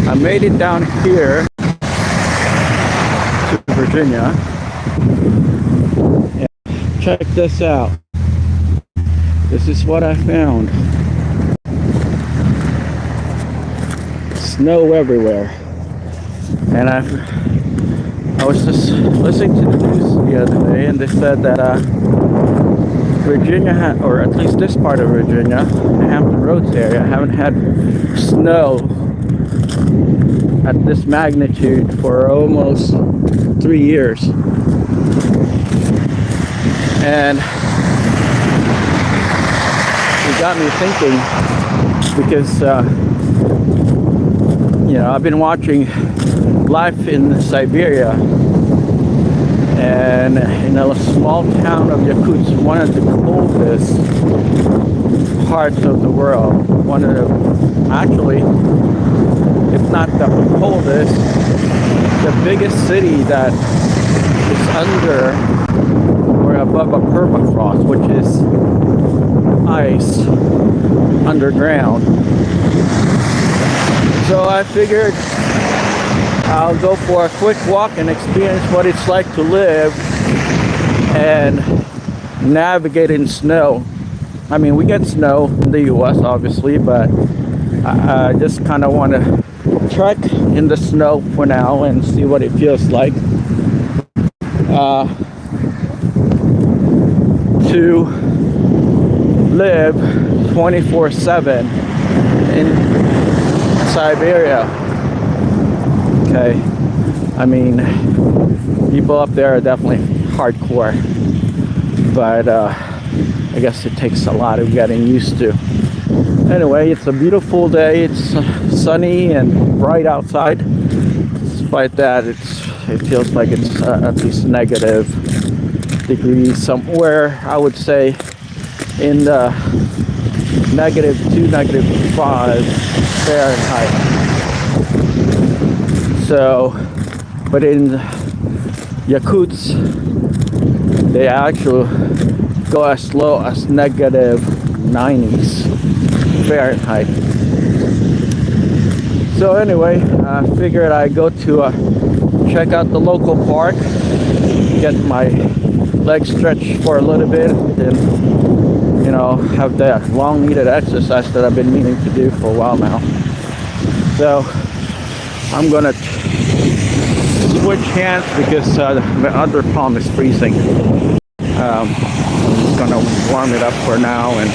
I made it down here to Virginia. And check this out. This is what I found. Snow everywhere. And I was just listening to the news the other day, and they said that Virginia, or at least this part of Virginia, Hampton Roads area, haven't had snow at this magnitude for almost 3 years. And it got me thinking, because I've been watching life in Siberia, and in a small town of Yakutsk, one of the coldest parts of the world, one of the, actually, if not the coldest, the biggest city that is under or above a permafrost, which is ice underground. So I figured I'll go for a quick walk and experience what it's like to live and navigate in snow. I mean, we get snow in the US, obviously, but I just kind of want to trek in the snow for now and see what it feels like to live 24/7 in Siberia. Okay, I mean, people up there are definitely hardcore, but I guess it takes a lot of getting used to. Anyway, it's a beautiful day. It's sunny and bright outside. Despite that, it feels like it's at least negative degrees somewhere, I would say, in the -2, -5 Fahrenheit. So, but in Yakutsk, they actually go as low as -90s Fahrenheit. So anyway, I figured I'd go to check out the local park, get my legs stretched for a little bit, and have the long needed exercise that I've been meaning to do for a while now. So I'm gonna switch hands because the other palm is freezing. I'm just gonna warm it up for now and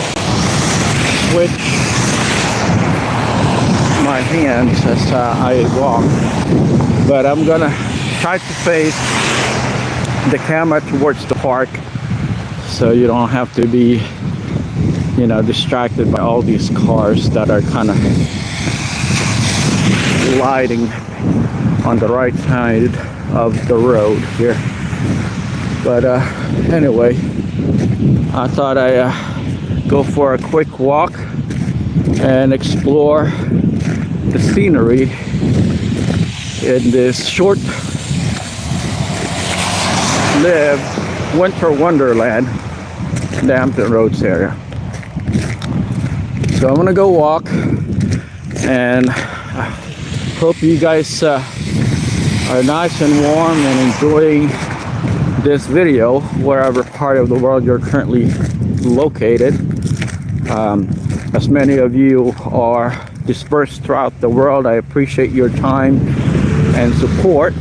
switch my hands as I walk. But I'm gonna try to face the camera towards the park, so you don't have to be distracted by all these cars that are kind of gliding on the right side of the road here. But anyway, I thought I'd go for a quick walk and explore the scenery in this short-lived winter wonderland in the Hampton Roads area. So I'm gonna go walk, and I hope you guys are nice and warm and enjoying this video wherever part of the world you're currently located. As many of you are dispersed throughout the world, I appreciate your time and support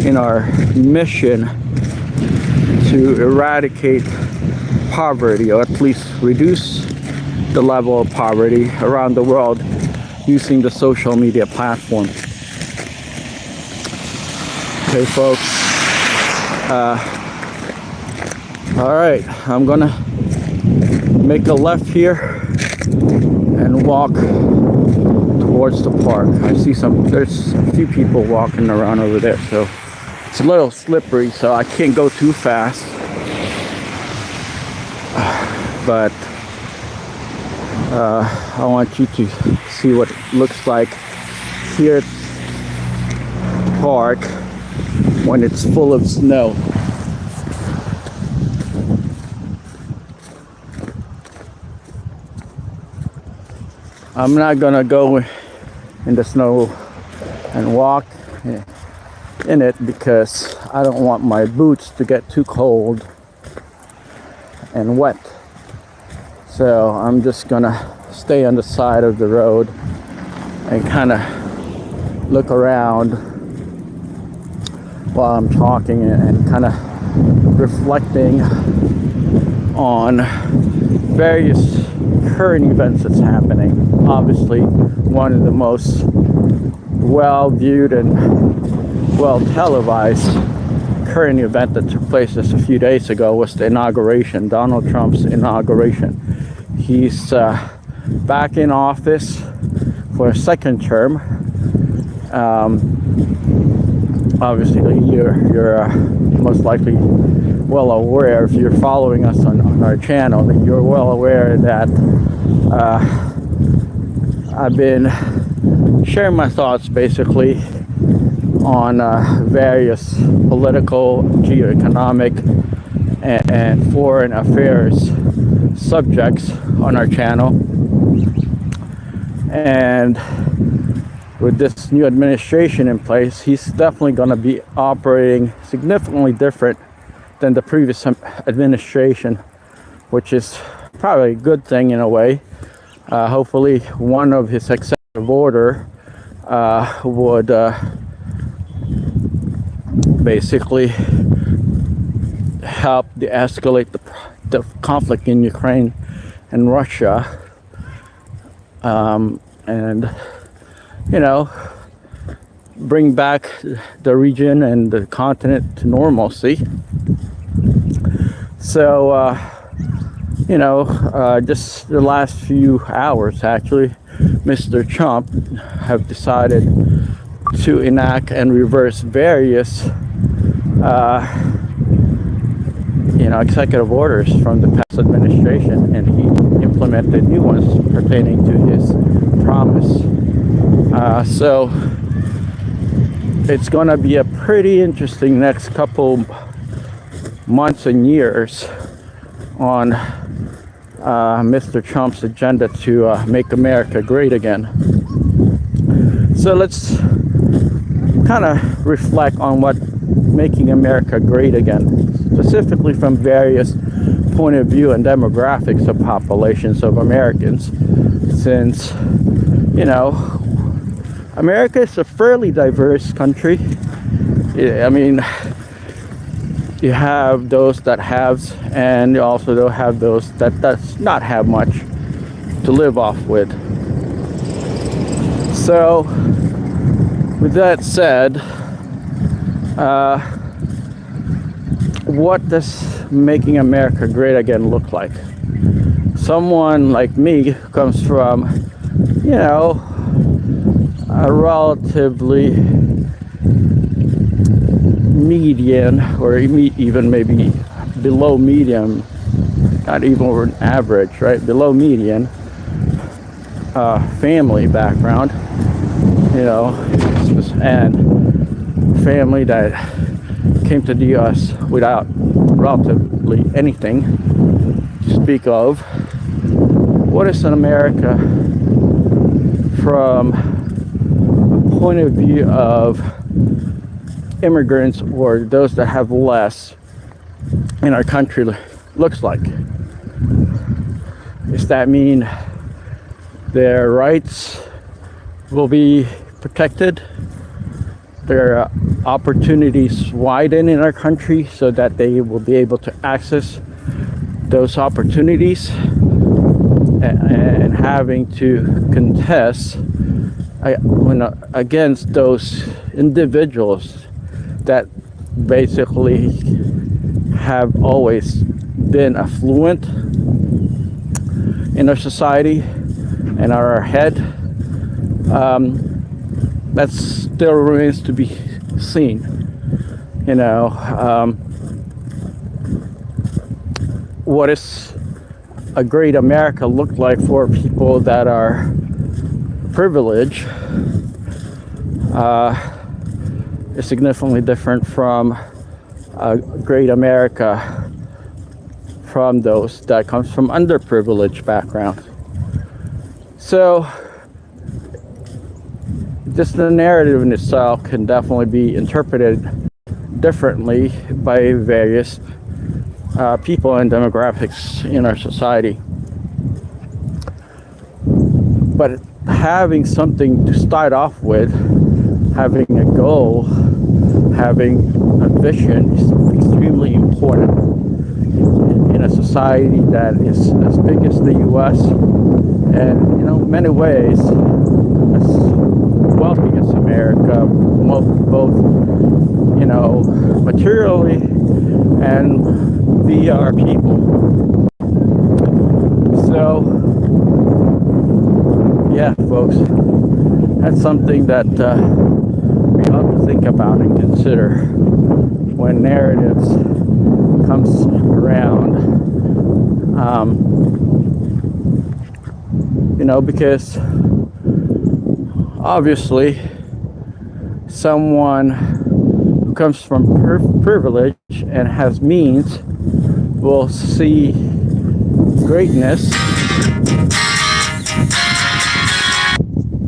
in our mission to eradicate poverty, or at least reduce the level of poverty around the world using the social media platform. Okay, folks. All right, I'm gonna make a left here and walk towards the park. I see there's a few people walking around over there, so it's a little slippery, so I can't go too fast. But I want you to see what it looks like here at the park when it's full of snow. I'm not gonna go in the snow and walk in it because I don't want my boots to get too cold and wet. So I'm just gonna stay on the side of the road and kind of look around while I'm talking and kind of reflecting on various current events that's happening. Obviously, one of the most well viewed and well televised current event that took place just a few days ago was the inauguration, Donald Trump's inauguration. He's back in office for a second term. Obviously, you're most likely well aware, if you're following us on our channel, that you're well aware that I've been sharing my thoughts basically on various political, geoeconomic, and foreign affairs subjects on our channel. And with this new administration in place, he's definitely going to be operating significantly different than the previous administration, which is probably a good thing in a way. Hopefully one of his executive order would basically help de-escalate the conflict in Ukraine and Russia, and bring back the region and the continent to normalcy. So just the last few hours actually, Mr. Trump have decided to enact and reverse various executive orders from the past administration, and he implemented new ones pertaining to his promise. So it's going to be a pretty interesting next couple months and years on Mr. Trump's agenda to make America great again. So let's kind of reflect on what making America great again, specifically from various point of view and demographics of populations of Americans, since America is a fairly diverse country. I mean, you have those that have, and you also don't have those that does not have much to live off with. So with that said, what does making America great again look like? Someone like me who comes from a relatively median, or even maybe below medium, not even average, right? Below median family background, and family that came to the US without relatively anything to speak of. What is an America from a point of view of immigrants or those that have less in our country looks like? Does that mean their rights will be protected, their opportunities widen in our country so that they will be able to access those opportunities, and having to contest against those individuals that basically have always been affluent in our society and are ahead? That still remains to be seen. What does a great America look like for people that are privileged? Is significantly different from a great America from those that comes from underprivileged backgrounds. So just the narrative in itself can definitely be interpreted differently by various people and demographics in our society. But having something to start off with, having a goal, having a vision is extremely important in a society that is as big as the US and, in many ways as wealthy as America, both materially and via our people. So yeah, folks, that's something that we ought to think about and consider when narratives comes around. Because obviously someone who comes from privilege and has means will see greatness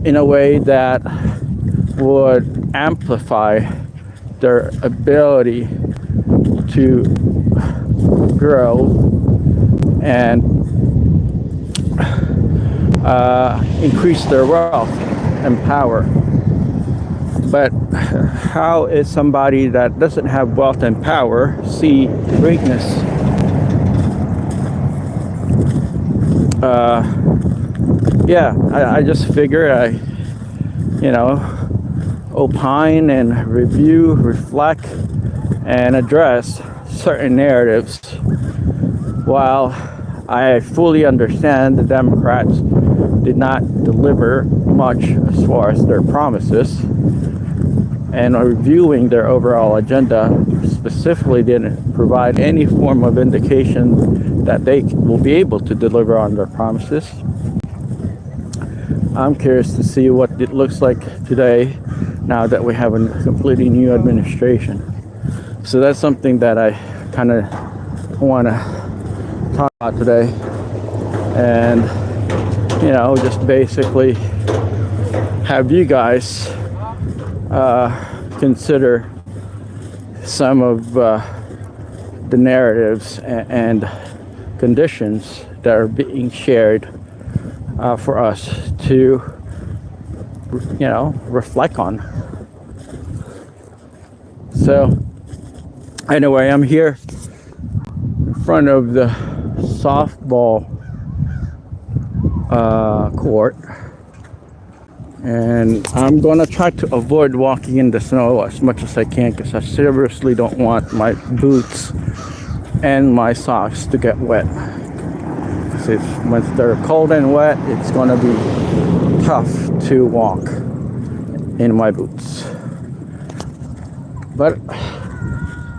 in a way that would amplify their ability to grow and increase their wealth and power. But how is somebody that doesn't have wealth and power see greatness? I just figure I opine and review, reflect, and address certain narratives. While I fully understand the Democrats did not deliver much as far as their promises, and reviewing their overall agenda specifically didn't provide any form of indication that they will be able to deliver on their promises. I'm curious to see what it looks like today now that we have a completely new administration. So that's something that I kind of want to talk about today, and just basically have you guys consider some of the narratives and conditions that are being shared for us to reflect on. So anyway, I'm here in front of the softball court, and I'm gonna try to avoid walking in the snow as much as I can, because I seriously don't want my boots and my socks to get wet. Once they're cold and wet, it's gonna be tough to walk in my boots. But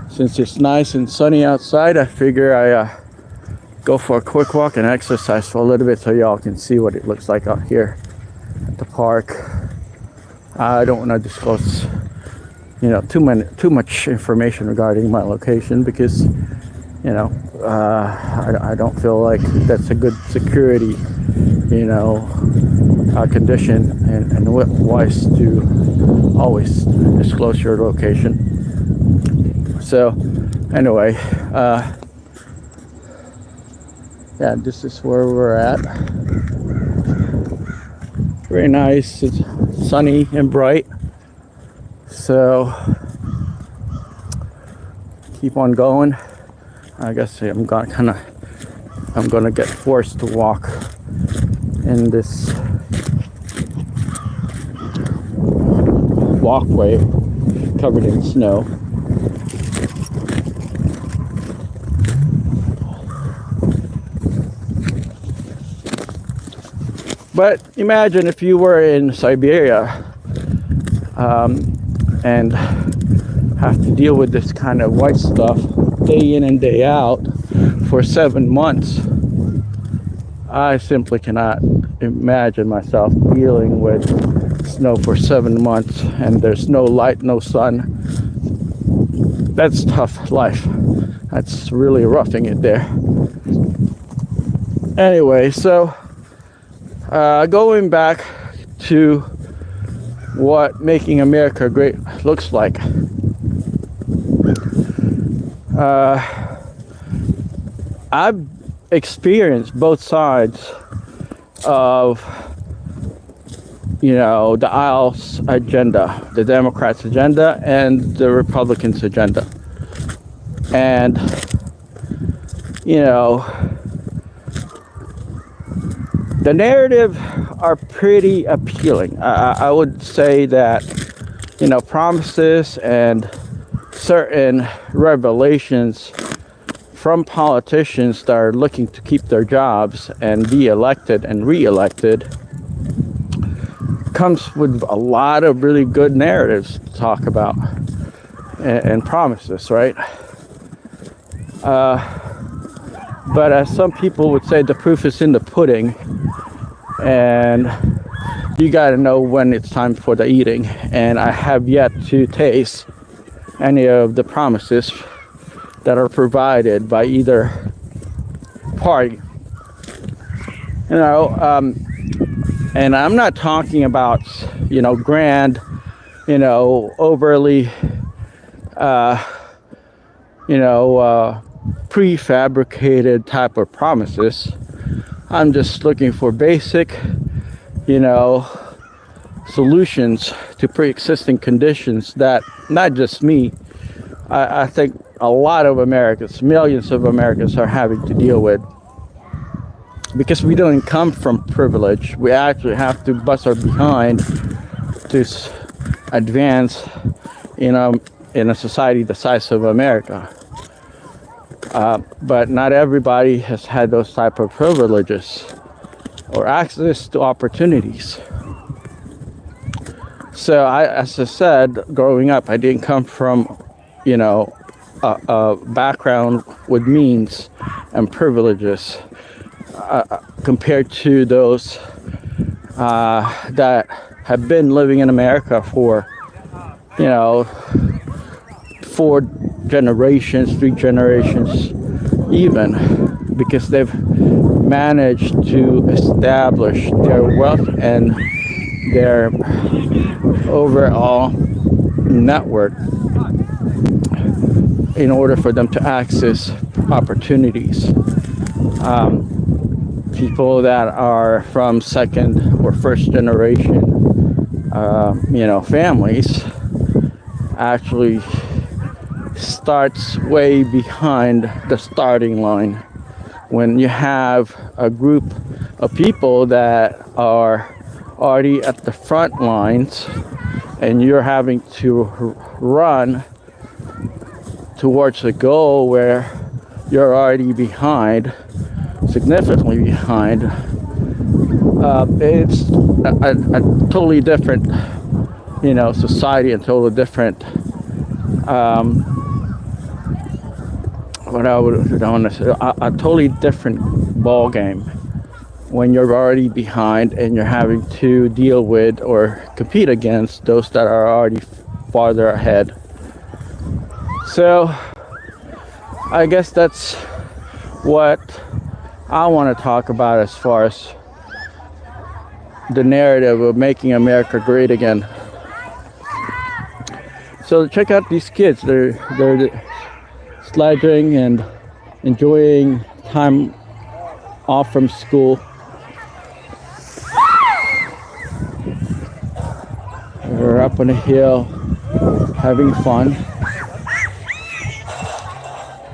since it's nice and sunny outside, I figure I go for a quick walk and exercise for a little bit so y'all can see what it looks like out here at the park. I don't want to disclose too much information regarding my location, because I don't feel like that's a good security condition, and wise to always disclose your location. So anyway, this is where we're at. Very nice, it's sunny and bright, so keep on going. I guess I'm gonna get forced to walk in this walkway covered in snow. But imagine if you were in Siberia and have to deal with this kind of white stuff day in and day out for 7 months. I simply cannot imagine myself dealing with snow for 7 months, and there's no light, no sun. That's tough life. That's really roughing it there. Anyway, so Going back to what making America great looks like. I've experienced both sides of, the aisle's agenda, the Democrats' agenda and the Republicans' agenda. And, the narrative are pretty appealing. I would say that, promises and certain revelations from politicians that are looking to keep their jobs and be elected and re-elected comes with a lot of really good narratives to talk about and promises, right? But as some people would say, the proof is in the pudding, and you got to know when it's time for the eating. And I have yet to taste any of the promises that are provided by either party. And I'm not talking about, grand, overly, prefabricated type of promises. I'm just looking for basic, solutions to pre-existing conditions that not just me, I think a lot of Americans, millions of Americans are having to deal with. Because we don't come from privilege, we actually have to bust our behind to advance in a society the size of America. But not everybody has had those type of privileges or access to opportunities. So as I said, growing up, I didn't come from, a background with means and privileges compared to those that have been living in America for, 4 generations, 3 generations even, because they've managed to establish their wealth and their overall network in order for them to access opportunities. People that are from second or first generation, families actually starts way behind the starting line. When you have a group of people that are already at the front lines and you're having to run towards a goal where you're already behind, significantly behind, it's a totally different, society, and totally different, what I want to say, a totally different ball game when you're already behind and you're having to deal with or compete against those that are already farther ahead. So I guess that's what I want to talk about as far as the narrative of making America great again. So check out these kids. They're sledging and enjoying time off from school. They're up on a hill having fun.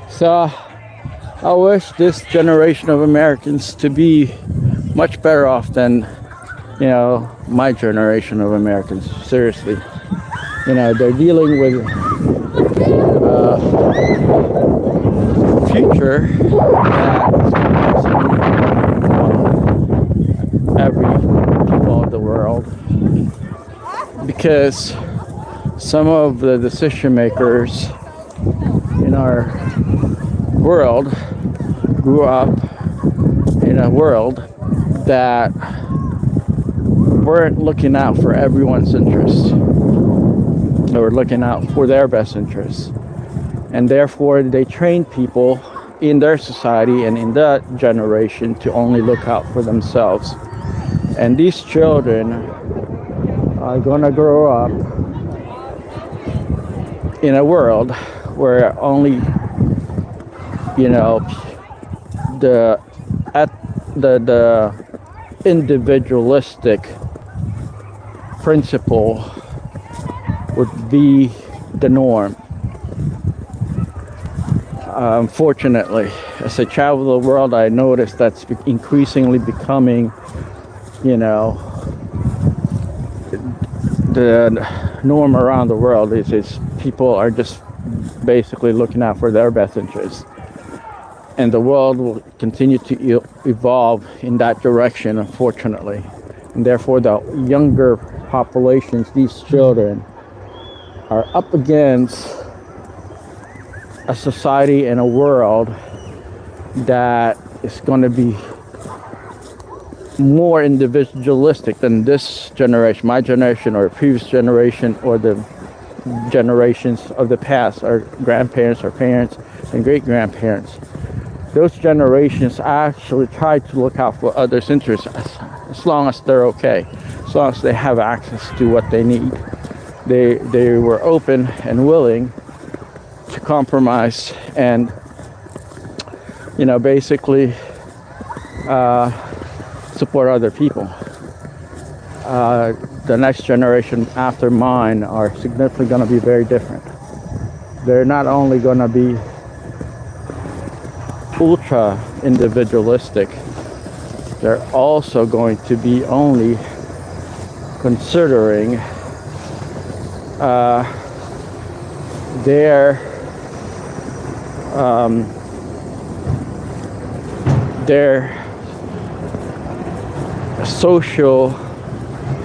So I wish this generation of Americans to be much better off than, my generation of Americans. Seriously. They're dealing with future that every people in the world, because some of the decision makers in our world grew up in a world that weren't looking out for everyone's interests. They were looking out for their best interests, and therefore they trained people in their society and in that generation to only look out for themselves. And these children are gonna grow up in a world where only, you know, the at the individualistic principle would be the norm. Unfortunately, as I travel the world, I noticed that's increasingly becoming, you know, the norm around the world. Is people are just basically looking out for their best interests, and the world will continue to evolve in that direction, unfortunately. And therefore, the younger populations, these children, are up against a society and a world that is going to be more individualistic than this generation, my generation, or previous generation, or the generations of the past, our grandparents, our parents, and great-grandparents. Those generations actually try to look out for others' interests as long as they're okay, as long as they have access to what they need. They were open and willing to compromise and, you know, basically support other people. The next generation after mine are significantly going to be very different. They're not only going to be ultra individualistic, they're also going to be only considering their social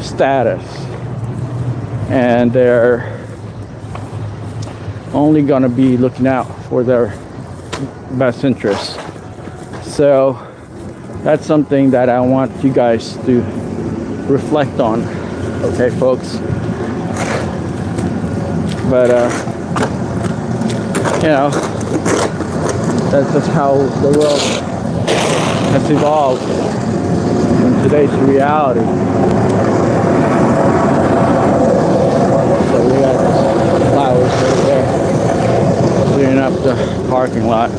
status, and they're only going to be looking out for their best interests. So that's something that I want you guys to reflect on, okay, folks? But you know, that's just how the world has evolved in today's reality. So we got flowers right there clearing up the parking lot.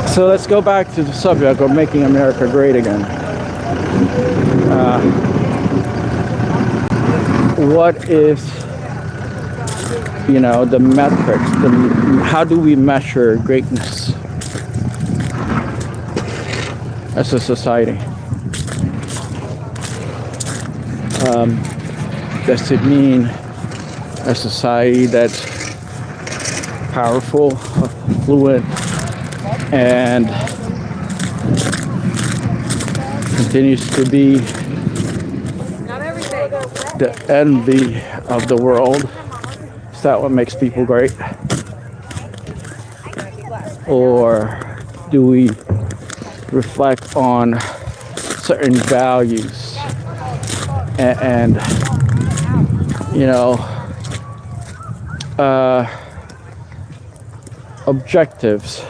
So let's go back to the subject of making America great again. What is, you know, the metrics? How do we measure greatness as a society? Does it mean a society that's powerful, affluent, and continues to be the envy of the world? Is that what makes people great? Or do we reflect on certain values and you know, objectives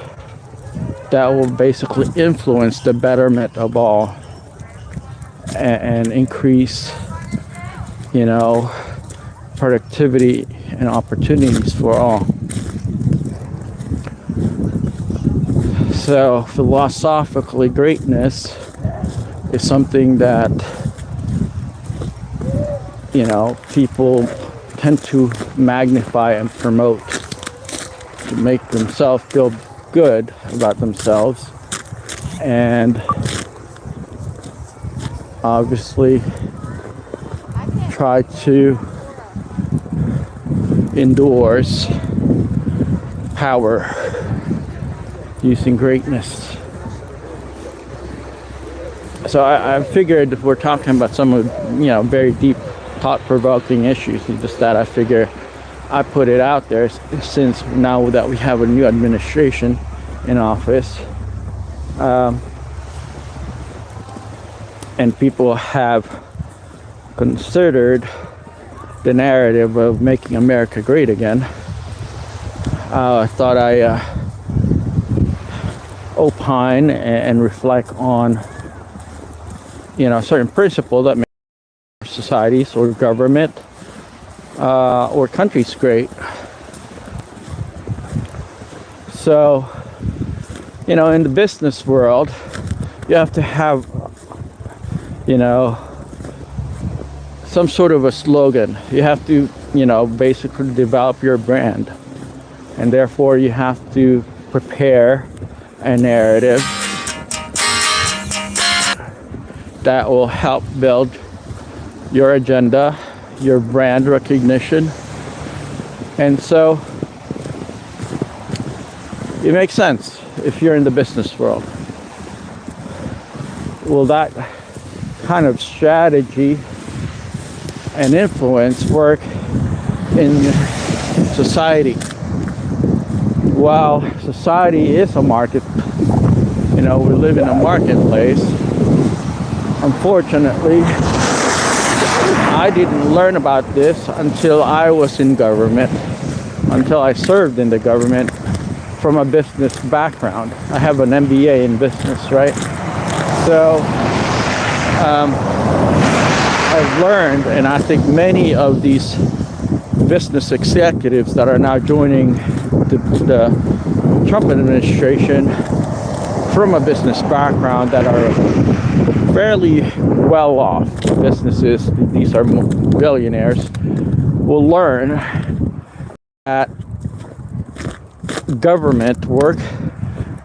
that will basically influence the betterment of all and increase, you know, productivity and opportunities for all? So philosophically, greatness is something that, you know, people tend to magnify and promote to make themselves feel good about themselves, and obviously try to endorse power using greatness. So I figured we're talking about some of, you know, very deep, thought-provoking issues. It's just that I figure I put it out there since now that we have a new administration in office, and people have considered the narrative of making America great again. I thought I opine and reflect on certain principle that makes societies or government or countries great. So, in the business world, you have to have, some sort of a slogan. You have to, basically develop your brand. And therefore, you have to prepare a narrative that will help build your agenda, your brand recognition. And so it makes sense if you're in the business world. Will that kind of strategy and influence work in society? Well, society is a market. We live in a marketplace. Unfortunately, I didn't learn about this until I was in government, until I served in the government from a business background. I have an MBA in business, right? So I've learned, and I think many of these business executives that are now joining the Trump administration from a business background that are fairly well off businesses, these are billionaires, will learn that government work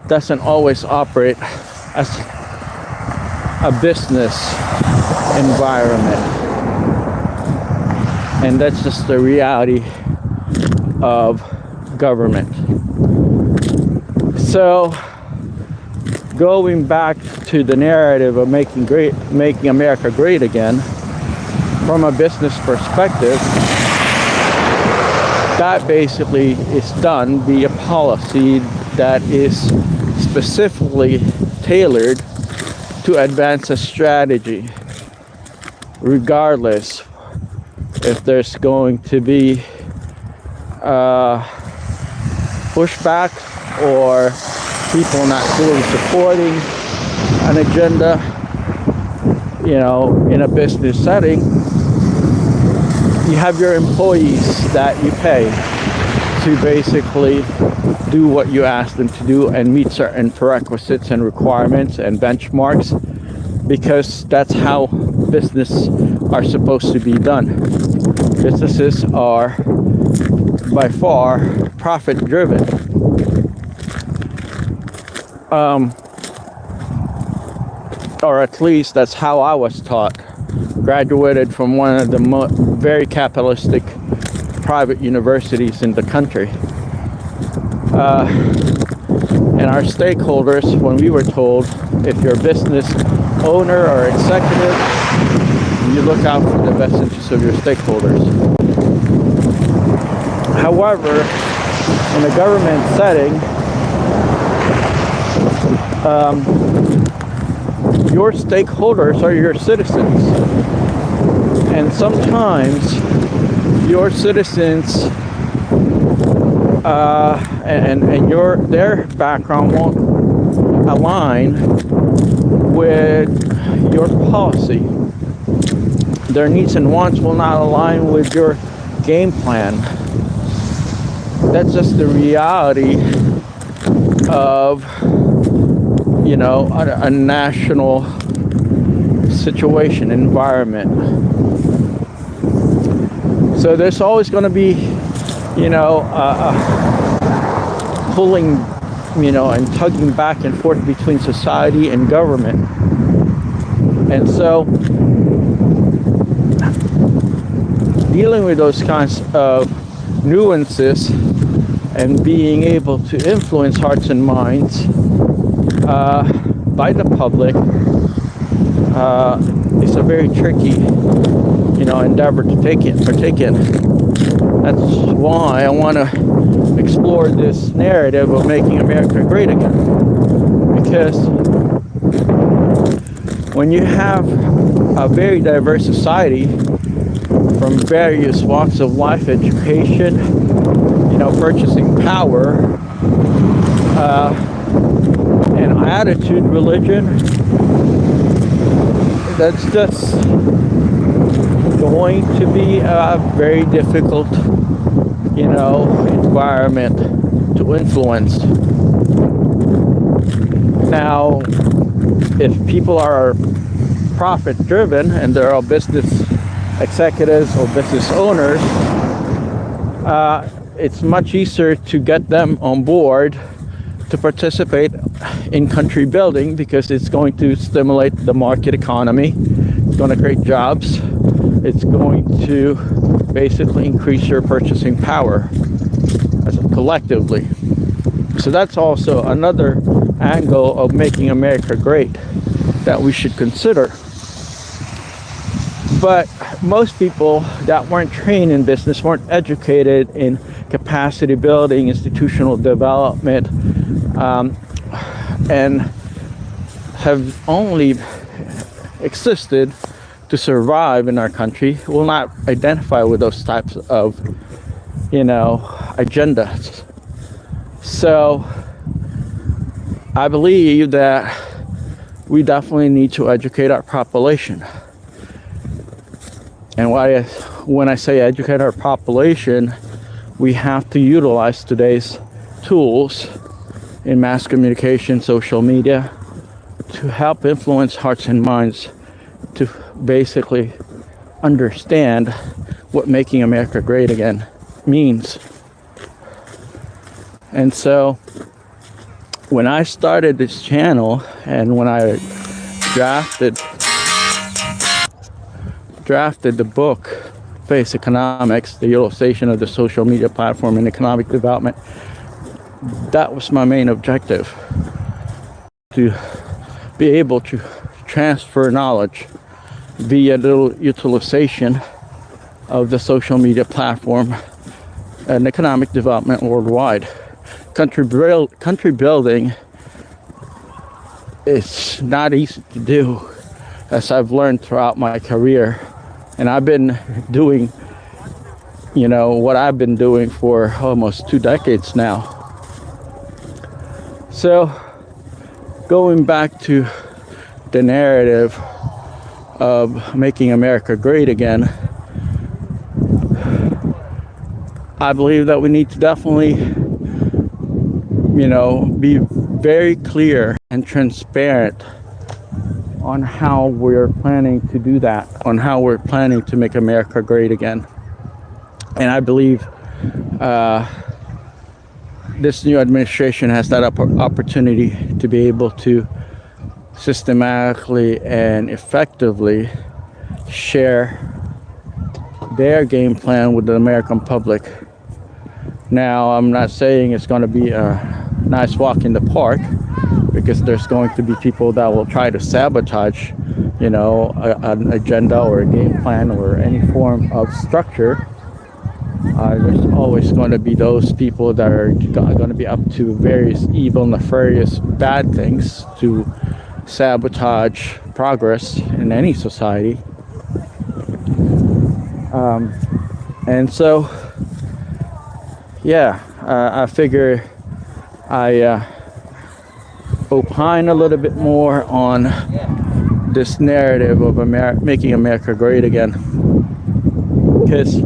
doesn't always operate as a business environment. And that's just the reality of government. So going back to the narrative of making America great again, from a business perspective, that basically is done via policy that is specifically tailored to advance a strategy, regardless if there's going to be pushback or people not fully supporting an agenda, in a business setting. You have your employees that you pay to basically do what you ask them to do and meet certain prerequisites and requirements and benchmarks, because that's how business are supposed to be done. Businesses are by far profit driven. Or at least that's how I was taught. Graduated from one of the very capitalistic private universities in the country. And our stakeholders, when we were told, if you're a business owner or executive, you look out for the best interests of your stakeholders. However, in a government setting, your stakeholders are your citizens. And sometimes your citizens and their background won't align with your policy. Their needs and wants will not align with your game plan. That's just the reality of, a national situation, environment. So there's always going to be, pulling, and tugging back and forth between society and government. And so dealing with those kinds of nuances and being able to influence hearts and minds by the public is a very tricky, endeavor to partake in. That's why I want to explore this narrative of making America great again. Because when you have a very diverse society from various walks of life, education, purchasing power, and attitude, religion, that's just going to be a very difficult, environment to influence. Now, if people are profit driven and they're all business executives or business owners, it's much easier to get them on board to participate in country building, because it's going to stimulate the market economy, it's going to create jobs, it's going to basically increase your purchasing power collectively. So that's also another angle of making America great that we should consider. But most people that weren't trained in business, weren't educated in capacity building, institutional development, and have only existed to survive in our country, will not identify with those types of, agendas. So I believe that we definitely need to educate our population. And when I say educate our population, we have to utilize today's tools in mass communication, social media, to help influence hearts and minds to basically understand what making America great again means. And so when I started this channel, and when I drafted the book Faceconomics, the utilization of the social media platform in economic development, that was my main objective, to be able to transfer knowledge via the utilization of the social media platform and economic development worldwide. Country building is not easy to do, as I've learned throughout my career. And I've been doing, what I've been doing for almost 2 decades now. So going back to the narrative of making America great again, I believe that we need to definitely, be very clear and transparent on how we're planning to do that, on how we're planning to make America great again. And I believe this new administration has that opportunity to be able to systematically and effectively share their game plan with the American public. Now, I'm not saying it's going to be a nice walk in the park, because there's going to be people that will try to sabotage, an agenda or a game plan or any form of structure. There's always going to be those people that are going to be up to various evil, nefarious, bad things to sabotage progress in any society. And so, I figure I opine a little bit more on this narrative of making America great again, because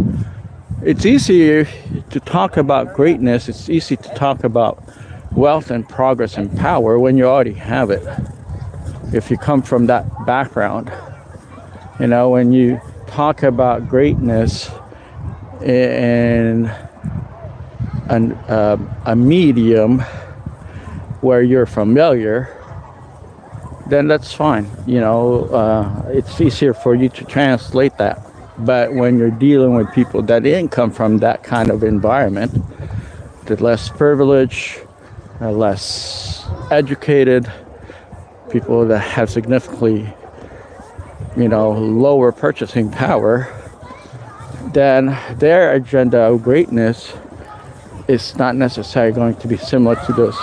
it's easier to talk about greatness, it's easy to talk about wealth and progress and power when you already have it, if you come from that background. When you talk about greatness in a medium where you're familiar, then that's fine. It's easier for you to translate that. But when you're dealing with people that didn't come from that kind of environment, the less privileged, less educated, people that have significantly, lower purchasing power, then their agenda of greatness is not necessarily going to be similar to those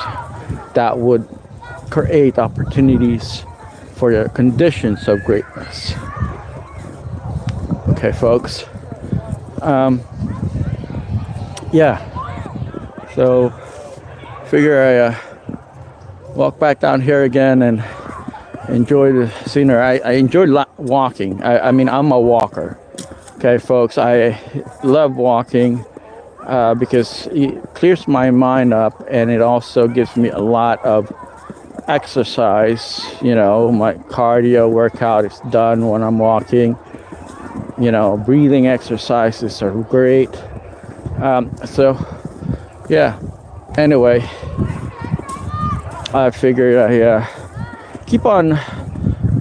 that would create opportunities for the conditions of greatness. Okay, folks. So figure I walk back down here again and enjoy the scenery. I enjoy walking. I mean, I'm a walker. Okay, folks, I love walking because it clears my mind up, and it also gives me a lot of exercise. You know, my cardio workout is done when I'm walking. You know, breathing exercises are great. So, yeah. Anyway, I figured I keep on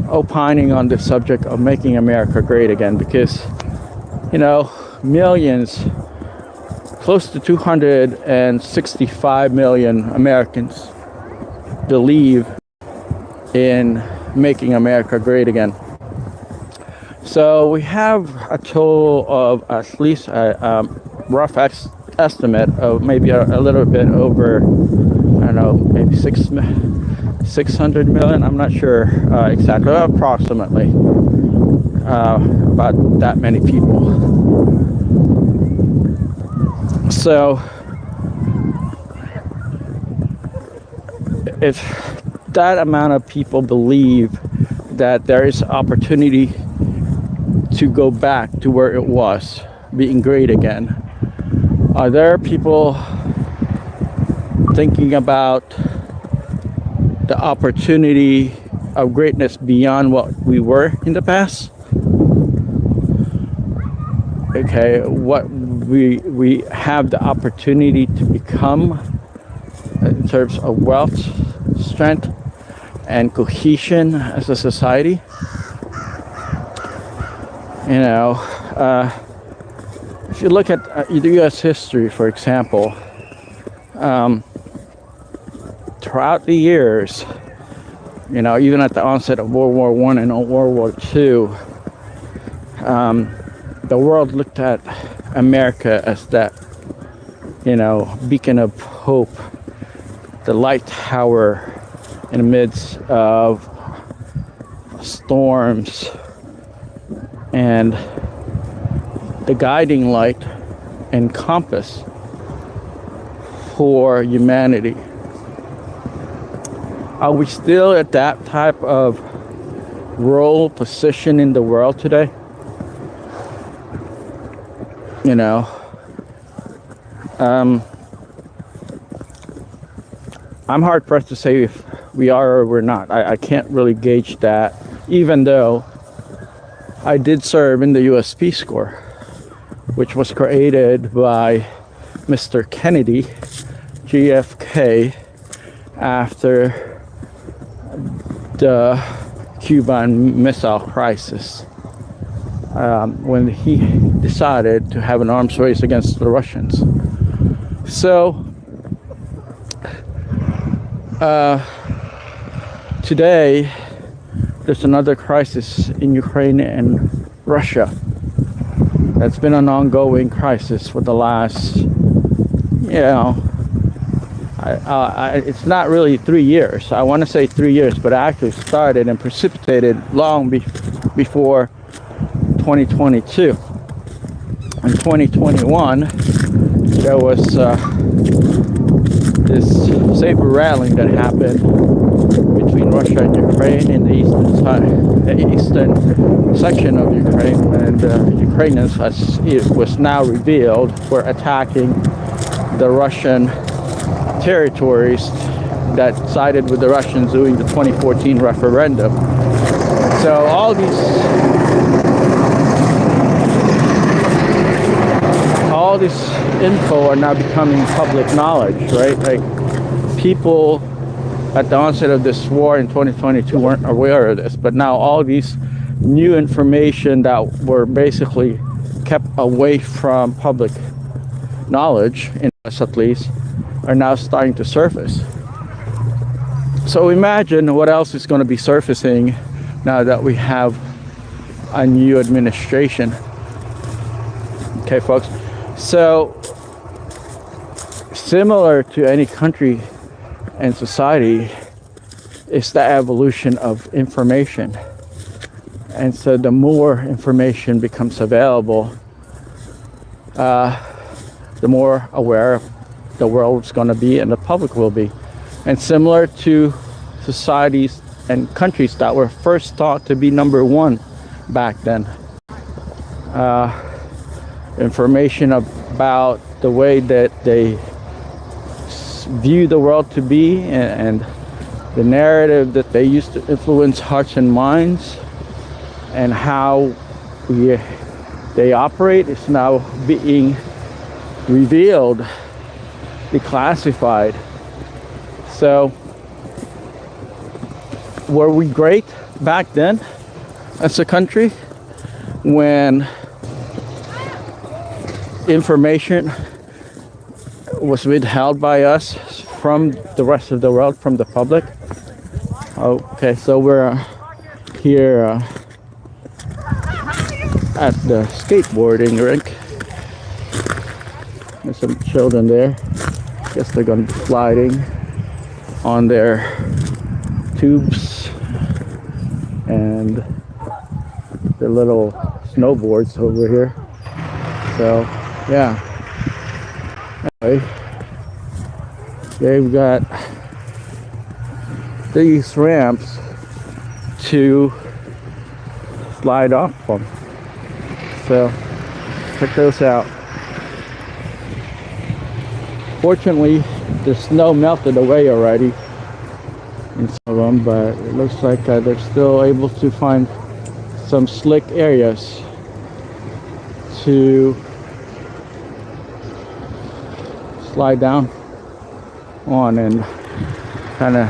opining on the subject of making America great again, because, you know, millions, close to 265 million Americans believe in making America great again. So we have a total of at least a rough estimate of maybe a little bit over, I don't know, maybe 600 million. I'm not sure exactly, approximately about that many people. So if that amount of people believe that there is opportunity to go back to where it was, being great again, are there people thinking about the opportunity of greatness beyond what we were in the past? Okay, what we have the opportunity to become in terms of wealth, strength, and cohesion as a society. You know, if you look at the U.S. history, for example, throughout the years, you know, even at the onset of World War I and World War II, the world looked at America as that, you know, beacon of hope, the light tower in the midst of storms, and the guiding light and compass for humanity. Are we still at that type of role, position in the world today? You know, I'm hard pressed to say if we are or we're not. I can't really gauge that, even though I did serve in the U.S. Peace Corps, which was created by Mr. Kennedy, JFK, after the Cuban Missile Crisis, when he decided to have an arms race against the Russians. So today there's another crisis in Ukraine and Russia. That's been an ongoing crisis for the last, you know, it's not really 3 years. I want to say 3 years, but it actually started and precipitated long before 2022. In 2021, there was this saber rattling that happened between Russia and Ukraine in the eastern section of Ukraine, and Ukrainians, as it was now revealed, were attacking the Russian territories that sided with the Russians during the 2014 referendum. So all this info are now becoming public knowledge, right? Like, people at the onset of this war in 2022 weren't aware of this, but now all these new information that were basically kept away from public knowledge, in us at least, are now starting to surface. So imagine what else is going to be surfacing now that we have a new administration. Okay, folks. So similar to any country and society is the evolution of information. And so the more information becomes available, the more aware the world's going to be and the public will be. And similar to societies and countries that were first thought to be number one back then. Information about the way that they view the world to be, and the narrative that they used to influence hearts and minds, and how they operate is now being revealed, declassified. So, were we great back then as a country when information was withheld by us from the rest of the world, from the public? Okay, so we're here at the skateboarding rink. There's some children there. Guess they're gonna be sliding on their tubes and their little snowboards over here. So yeah, anyway, they've got these ramps to slide off from. So check those out. Fortunately, the snow melted away already in some of them, but it looks like they're still able to find some slick areas to slide down on and kind of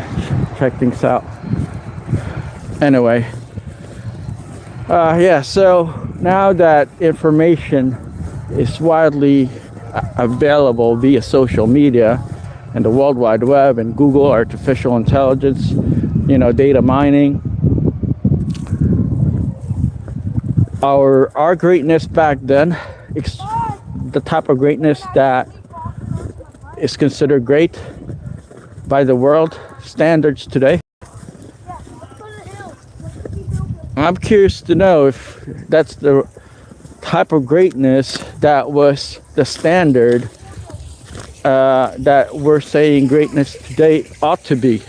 check things out. Anyway, yeah, so now that information is widely available via social media and the World Wide Web and Google, artificial intelligence, data mining, our greatness back then, the type of greatness that is considered great by the world standards today. I'm curious to know if that's the type of greatness that was the standard that we're saying greatness today ought to be.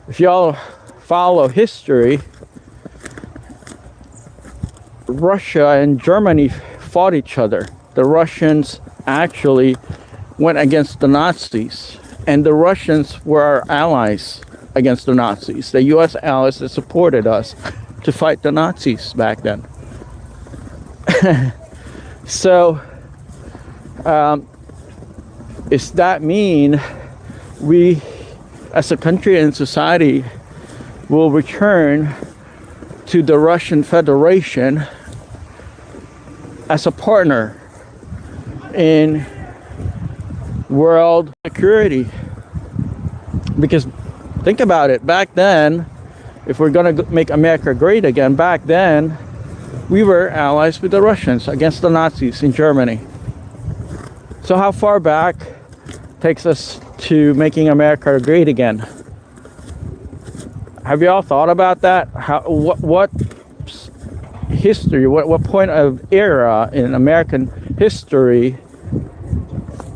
If y'all follow history, Russia and Germany fought each other. The Russians actually went against the Nazis, and the Russians were our allies against the Nazis. The US allies that supported us to fight the Nazis back then. So, does that mean we as a country and society will return to the Russian Federation as a partner in world security? Because think about it, back then, if we're gonna make America great again, back then we were allies with the Russians against the Nazis in Germany. So how far back takes us to making America great again? Have you all thought about that? What history, what point of era in American history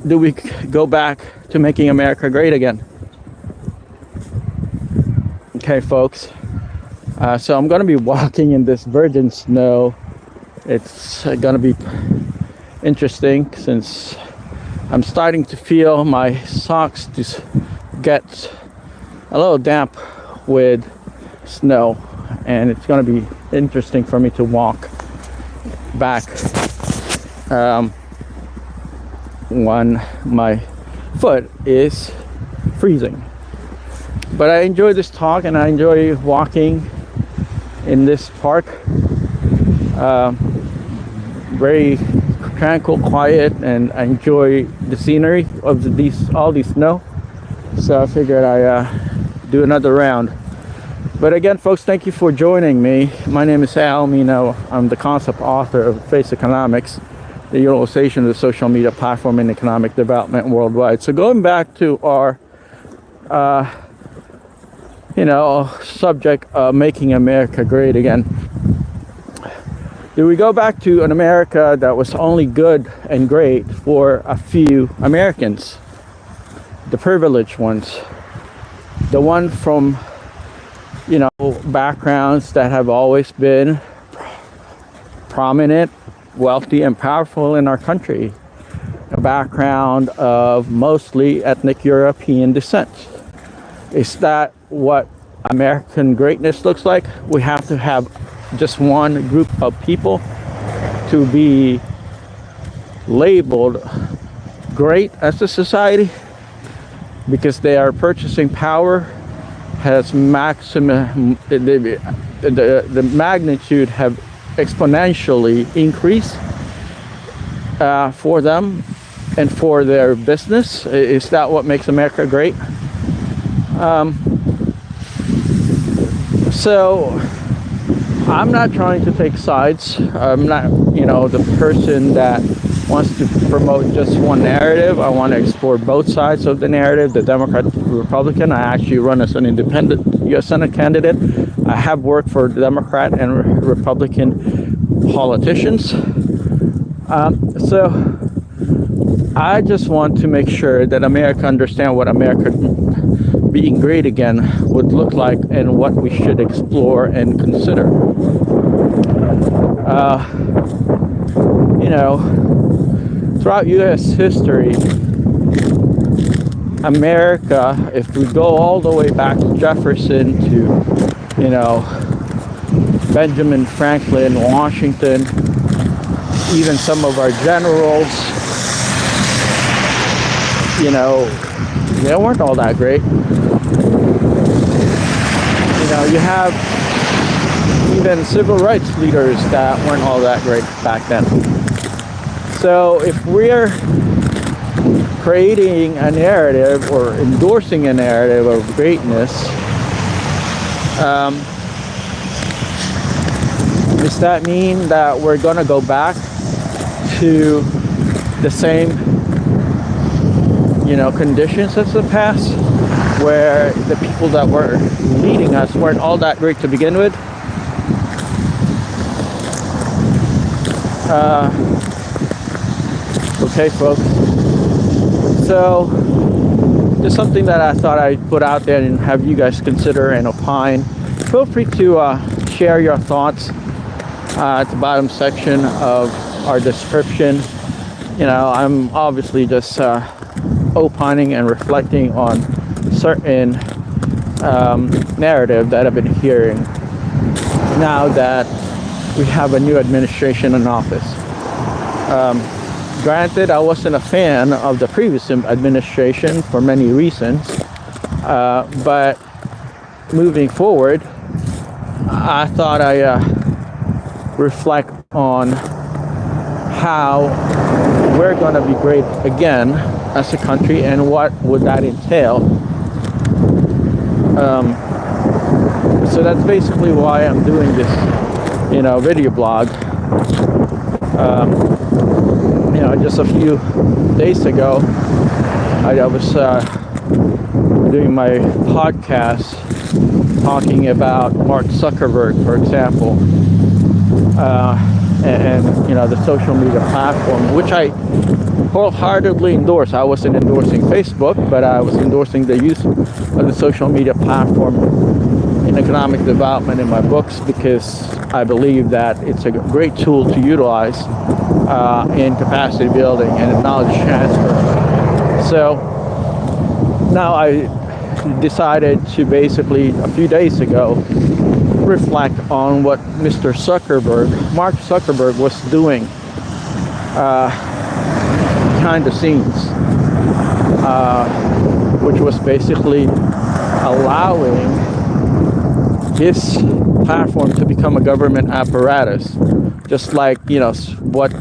do we go back to making America great again? Okay, folks, so I'm going to be walking in this virgin snow. It's going to be interesting since I'm starting to feel my socks just get a little damp with snow, and it's going to be interesting for me to walk back when my foot is freezing. But I enjoy this talk and I enjoy walking in this park. Very tranquil, quiet, and I enjoy the scenery of all these snow. So I figured I do another round. But again, folks, thank you for joining me. My name is Al Mino. I'm the concept author of Faceconomics, the utilization of the social media platform in economic development worldwide. So going back to our subject of making America great again. Do we go back to an America that was only good and great for a few Americans? the privileged ones, the one from, backgrounds that have always been prominent, wealthy, and powerful in our country, a background of mostly ethnic European descent. Is that what American greatness looks like? We have to have just one group of people to be labeled great as a society because they are purchasing power, has maximum, the magnitude have exponentially increased for them and for their business. Is that what makes America great? So I'm not trying to take sides. I'm not, the person that wants to promote just one narrative. I want to explore both sides of the narrative, the Democrat, Republican. I actually run as an independent U.S. Senate candidate. I have worked for Democrat and Republican politicians. So I just want to make sure that America understand what America being great again would look like and what we should explore and consider. Throughout U.S. history, America, if we go all the way back to Jefferson to, Benjamin Franklin, Washington, even some of our generals, they weren't all that great. You have even civil rights leaders that weren't all that great back then. So if we're creating a narrative or endorsing a narrative of greatness, does that mean that we're going to go back to the same, conditions as the past, where the people that were leading us weren't all that great to begin with? Okay, folks. So, just something that I thought I'd put out there and have you guys consider and opine. Feel free to share your thoughts at the bottom section of our description. I'm obviously just opining and reflecting on certain narrative that I've been hearing now that we have a new administration in office. Granted, I wasn't a fan of the previous administration for many reasons, but moving forward, I thought I reflect on how we're going to be great again as a country and what would that entail. So that's basically why I'm doing this, video blog. Just a few days ago, I was doing my podcast talking about Mark Zuckerberg, for example, and the social media platform, which I wholeheartedly endorse. I wasn't endorsing Facebook, but I was endorsing the use of the social media platform in economic development in my books because I believe that it's a great tool to utilize in capacity building and knowledge transfer. So now I decided to basically, a few days ago, reflect on what Mr. Zuckerberg, Mark Zuckerberg, was doing behind the scenes, which was basically allowing his platform to become a government apparatus, just like what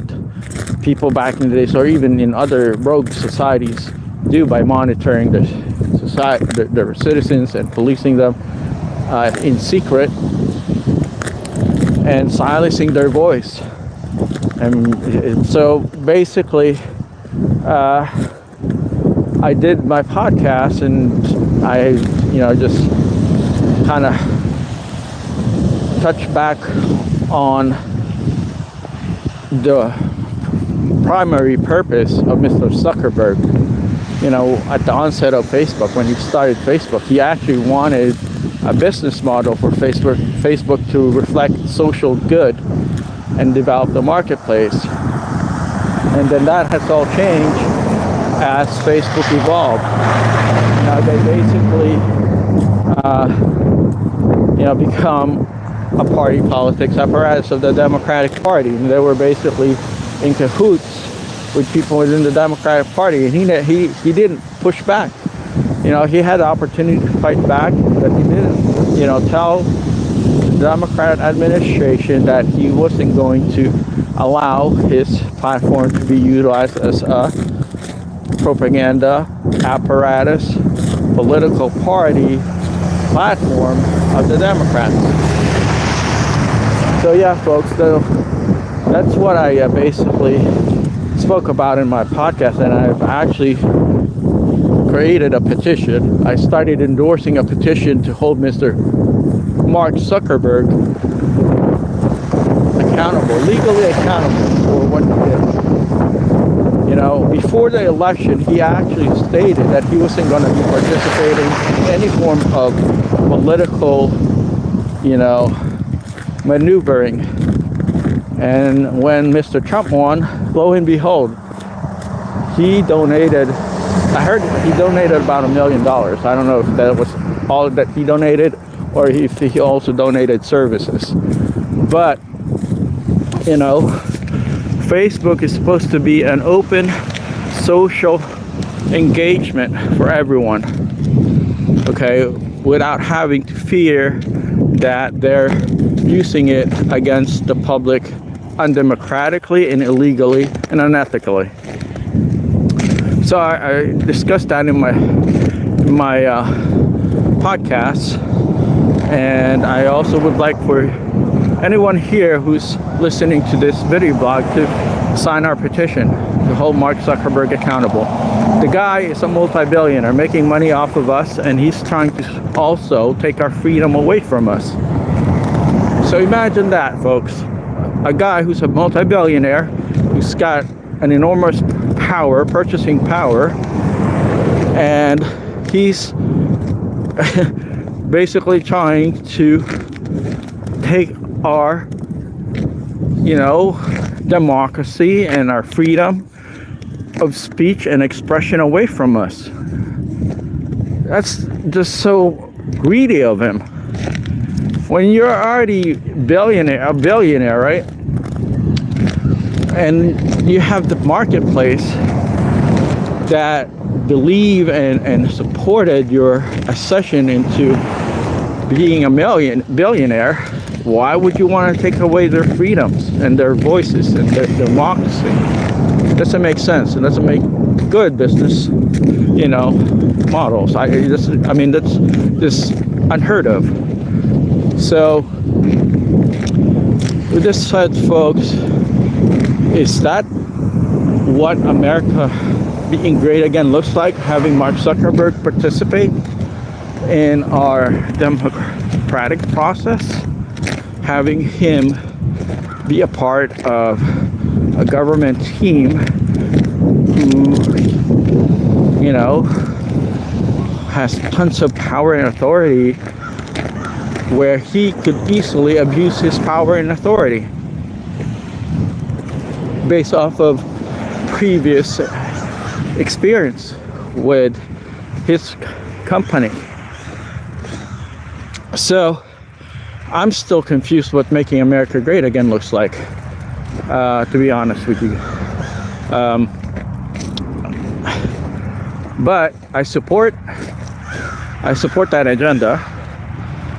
people back in the days or even in other rogue societies do by monitoring the society, their citizens, and policing them in secret and silencing their voice. And so basically I did my podcast and I just kind of touch back on the primary purpose of Mr. Zuckerberg. at the onset of Facebook, when he started Facebook, he actually wanted a business model for Facebook to reflect social good and develop the marketplace. And then that has all changed as Facebook evolved. Now they basically, become a party politics apparatus of the Democratic Party. And they were basically in cahoots with people within the Democratic Party, and he didn't push back. He had the opportunity to fight back, but he didn't. Tell the Democrat administration that he wasn't going to allow his platform to be utilized as a propaganda apparatus, political party platform of the Democrats. So yeah, folks, that's what I basically spoke about in my podcast, and I've actually created a petition. I started endorsing a petition to hold Mr. Mark Zuckerberg legally accountable for what he did. Before the election, he actually stated that he wasn't going to be participating in any form of political, maneuvering. And when Mr. Trump won, lo and behold, I heard he donated about $1 million. I don't know if that was all that he donated or if he also donated services. But, Facebook is supposed to be an open social engagement for everyone, okay, without having to fear that they're using it against the public undemocratically and illegally and unethically. So I discussed that in my podcast, and I also would like for anyone here who's listening to this video blog to sign our petition to hold Mark Zuckerberg accountable. The guy is a multi-billionaire making money off of us, and he's trying to also take our freedom away from us. So imagine that, folks. A guy who's a multi-billionaire, who's got an enormous purchasing power, and he's basically trying to take our, democracy and our freedom of speech and expression away from us. That's just so greedy of him. When you're already a billionaire, right? And you have the marketplace that believe and supported your accession into being a billionaire, why would you want to take away their freedoms and their voices and their democracy? It doesn't make sense. It doesn't make good business, models. That's just unheard of. So, with this said, folks, is that what America being great again looks like? Having Mark Zuckerberg participate in our democratic process, having him be a part of a government team who, has tons of power and authority, where he could easily abuse his power and authority based off of previous experience with his company. So I'm still confused what making America great again looks like, to be honest with you. But I support that agenda,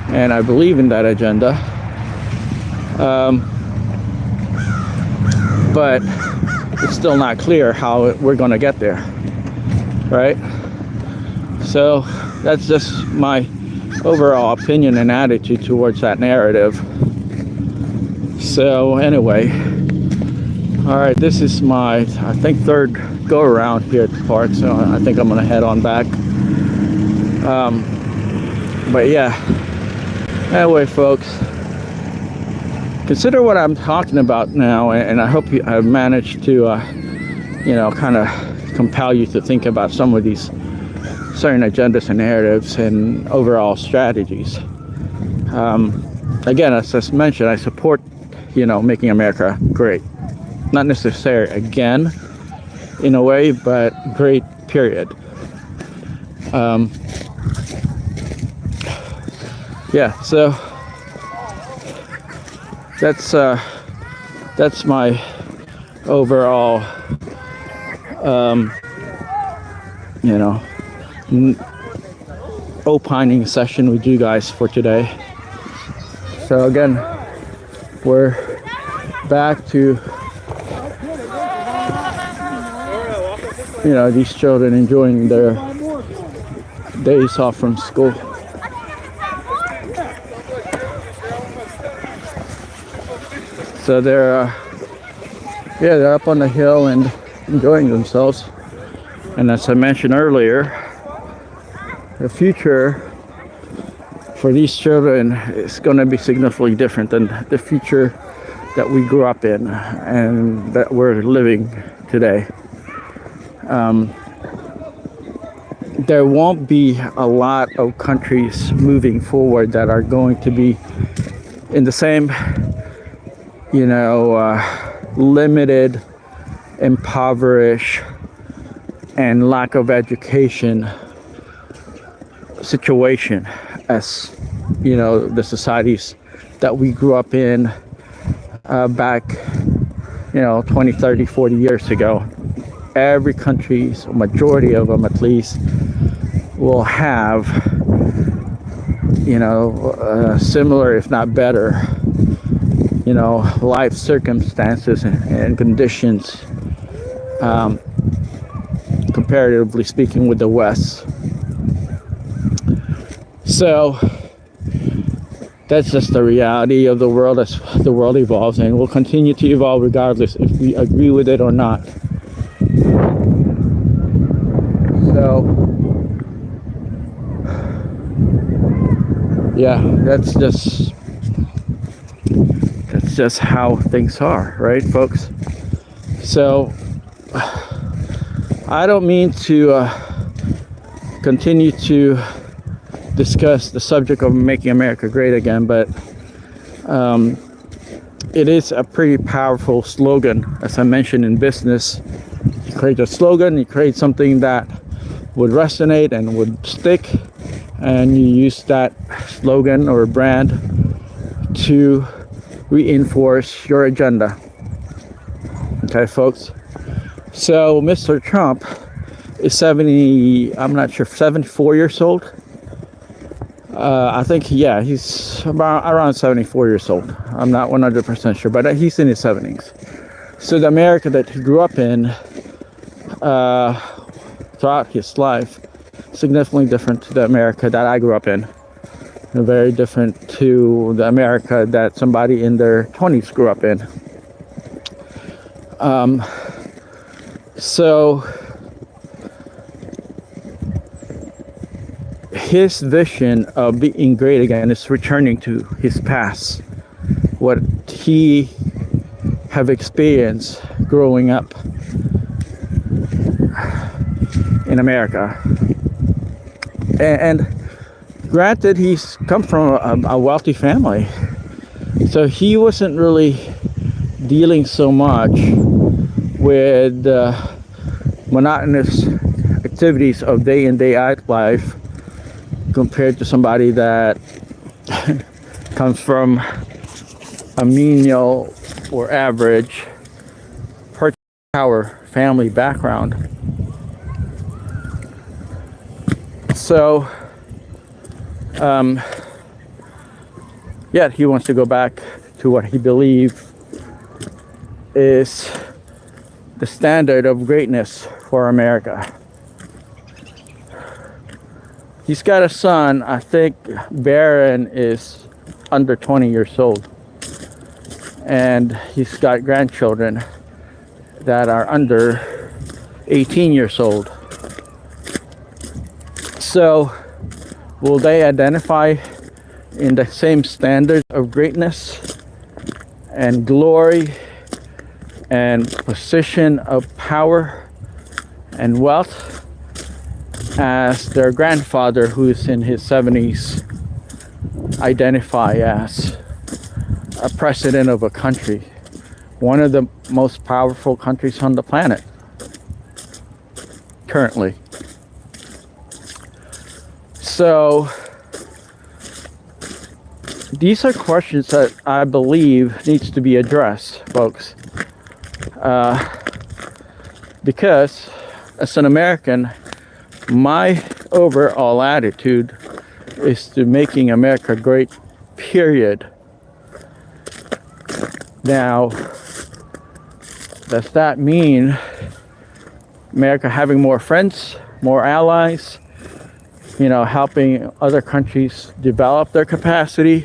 and I believe in that agenda. But it's still not clear how we're going to get there, right? So that's just my overall opinion and attitude towards that narrative. So anyway, all right, this is my, I think, third go around here at the park, so I think I'm gonna head on back. But yeah, anyway, folks, consider what I'm talking about now, and I hope I've managed to kind of compel you to think about some of these certain agendas and narratives and overall strategies. Again, as I mentioned, I support, making America great. Not necessarily again, in a way, but great, period. Yeah, so that's my overall, opining session with you guys for today. So again, we're back to, these children enjoying their days off from school. So they're up on the hill and enjoying themselves. And as I mentioned earlier, the future for these children is going to be significantly different than the future that we grew up in and that we're living today. There won't be a lot of countries moving forward that are going to be in the same, limited, impoverished, and lack of education situation as, the societies that we grew up in back, 20, 30, 40 years ago. Every country's majority of them, at least, will have, similar, if not better, life circumstances and conditions, comparatively speaking, with the West. So that's just the reality of the world as the world evolves, and will continue to evolve regardless if we agree with it or not. So yeah, that's just how things are, right, folks? So I don't mean to continue to discuss the subject of making America great again, but it is a pretty powerful slogan. As I mentioned, in business, you create a slogan, you create something that would resonate and would stick, and you use that slogan or brand to reinforce your agenda. Okay, folks? So Mr. Trump is 74 years old. I think, he's around 74 years old. I'm not 100% sure, but he's in his 70s. So the America that he grew up in throughout his life, significantly different to the America that I grew up in. And very different to the America that somebody in their 20s grew up in. So his vision of being great again is returning to his past, what he have experienced growing up in America. And granted, he's come from a wealthy family, so he wasn't really dealing so much with monotonous activities of day in, day out life compared to somebody that comes from a menial or average power family background. So he wants to go back to what he believes is the standard of greatness for America. He's got a son, I think Barron is under 20 years old. And he's got grandchildren that are under 18 years old. So will they identify in the same standard of greatness and glory and position of power and wealth as their grandfather, who's in his 70s, identify as a president of a country, one of the most powerful countries on the planet currently. So these are questions that I believe needs to be addressed, folks, because as an American, my overall attitude is to making America great, period. Now, does that mean America having more friends, more allies, helping other countries develop their capacity,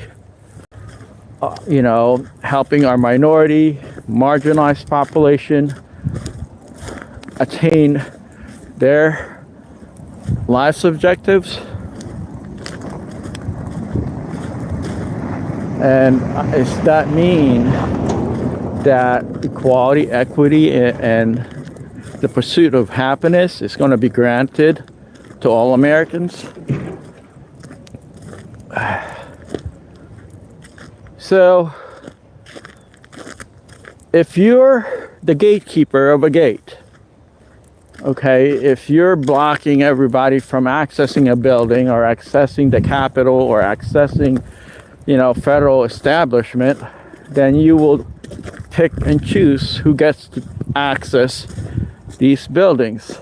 helping our minority, marginalized population attain their life's objectives? And does that mean that equality, equity, and the pursuit of happiness is going to be granted to all Americans? So, if you're the gatekeeper of a gate, okay, if you're blocking everybody from accessing a building or accessing the Capitol or accessing, federal establishment, then you will pick and choose who gets to access these buildings,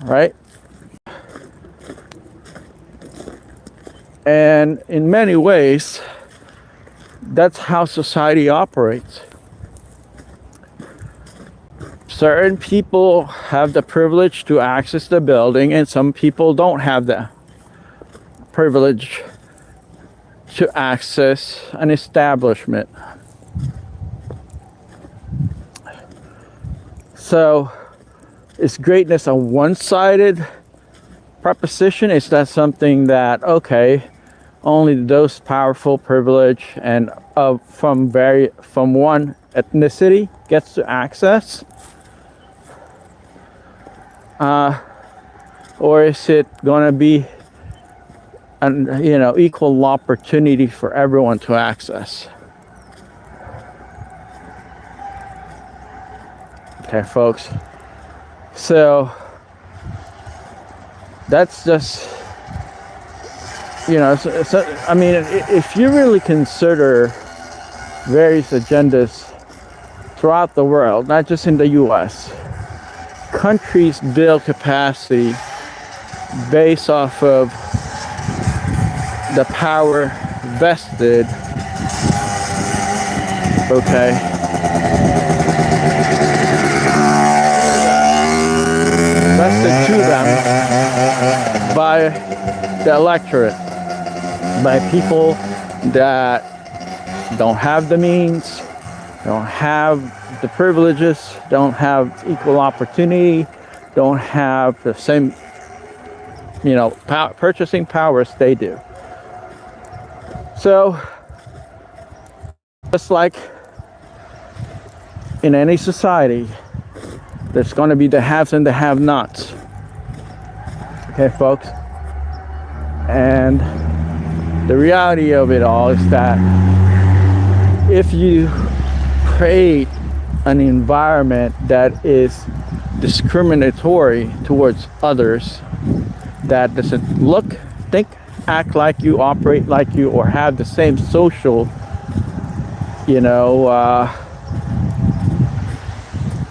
right? And in many ways, that's how society operates. Certain people have the privilege to access the building, and some people don't have the privilege to access an establishment. So, is greatness a one-sided proposition? Is that something that, okay, only those powerful, privileged, and from one ethnicity gets to access? Or is it going to be an equal opportunity for everyone to access? Okay, folks. So that's just, if you really consider various agendas throughout the world, not just in the US, countries build capacity based off of the power vested, vested to them by the electorate, by people that don't have the means, don't have the privileges, don't have equal opportunity, don't have the same, purchasing powers they do. So, just like in any society, there's going to be the haves and the have-nots. Okay, folks? And the reality of it all is that if you create an environment that is discriminatory towards others, that doesn't look, think, act like you, operate like you, or have the same social,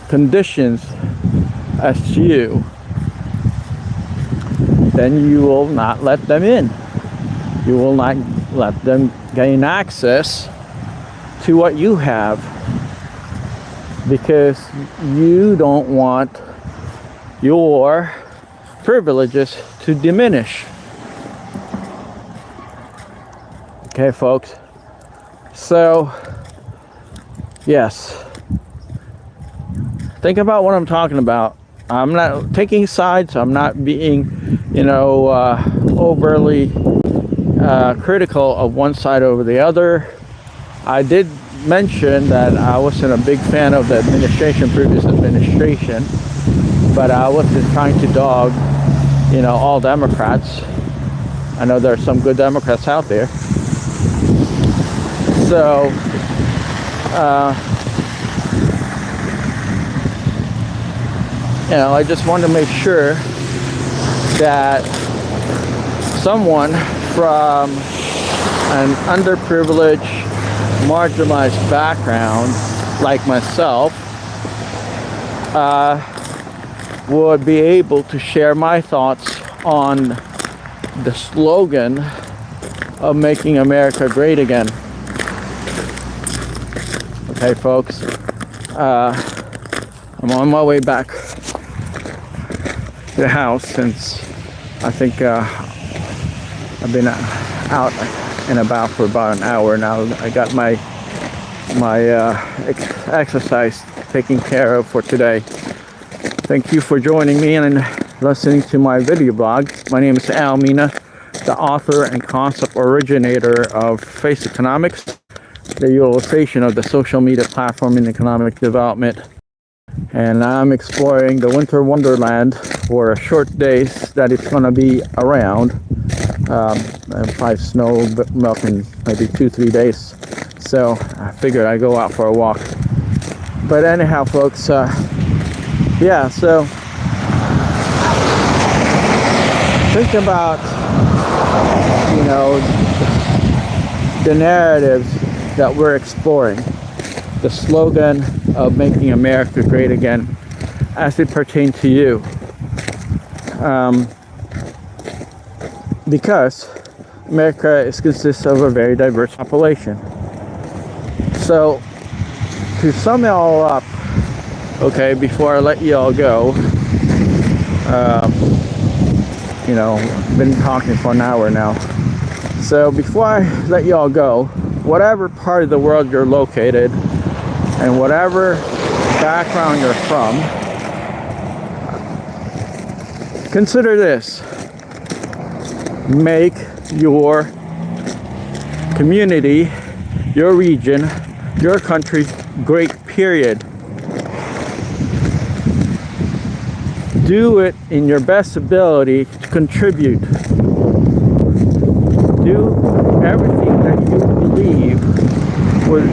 conditions as you, then you will not let them in. You will not let them gain access to what you have, because you don't want your privileges to diminish. Okay, folks? So, yes. Think about what I'm talking about. I'm not taking sides. I'm not being, overly critical of one side over the other. I did mention that I wasn't a big fan of the previous administration. but I wasn't trying to dog, all Democrats. I know there are some good Democrats out there. So, I just wanted to make sure that someone from an underprivileged, marginalized background like myself would be able to share my thoughts on the slogan of making America great again. Okay, folks, I'm on my way back to the house since I think I've been out and about for about an hour now. I got my exercise taken care of for today. Thank you for joining me and listening to my video blog. My name is Al Mina, the author and concept originator of Faceconomics, the utilization of the social media platform in economic development. And I'm exploring the winter wonderland for a short days that it's going to be around. Probably snow melt in maybe 2-3 days. So I figured I'd go out for a walk. But anyhow, folks, so think about, the narratives that we're exploring, the slogan of making America great again as it pertains to you. Because America consists of a very diverse population. So to sum it all up, okay, before I let you all go, been talking for an hour now. So before I let you all go, whatever part of the world you're located and whatever background you're from, consider this. Make your community, your region, your country great, period. Do it in your best ability to contribute. Do everything that you believe would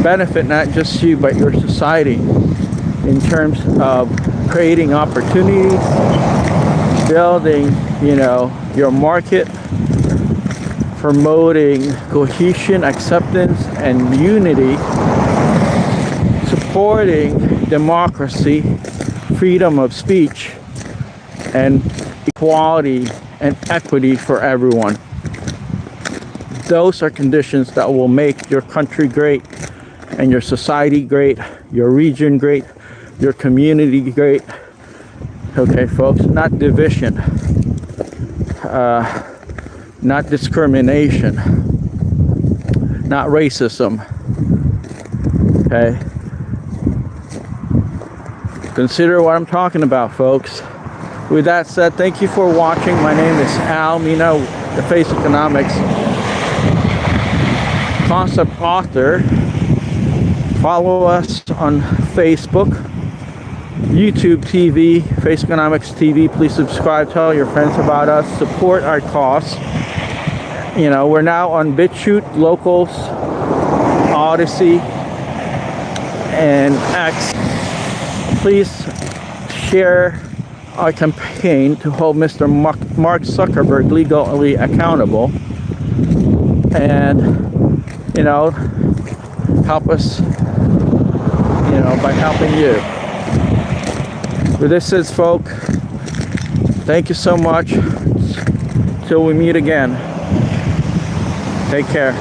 benefit not just you but your society in terms of creating opportunities, building, your market, promoting cohesion, acceptance, and unity, supporting democracy, freedom of speech, and equality and equity for everyone. Those are conditions that will make your country great and your society great, your region great, your community great. Okay, folks, not division, not discrimination, not racism. Okay? Consider what I'm talking about, folks. With that said, thank you for watching. My name is Al Mina, the Faceconomics concept author. Follow us on Facebook, YouTube TV, faceconomicsTV. Please subscribe, tell your friends about us, support our cause. We're now on BitChute, Locals, Odyssey, and X. Please share our campaign to hold Mr. Mark Zuckerberg legally accountable, and help us by helping you. With this is, folk, thank you so much. Till we meet again, take care.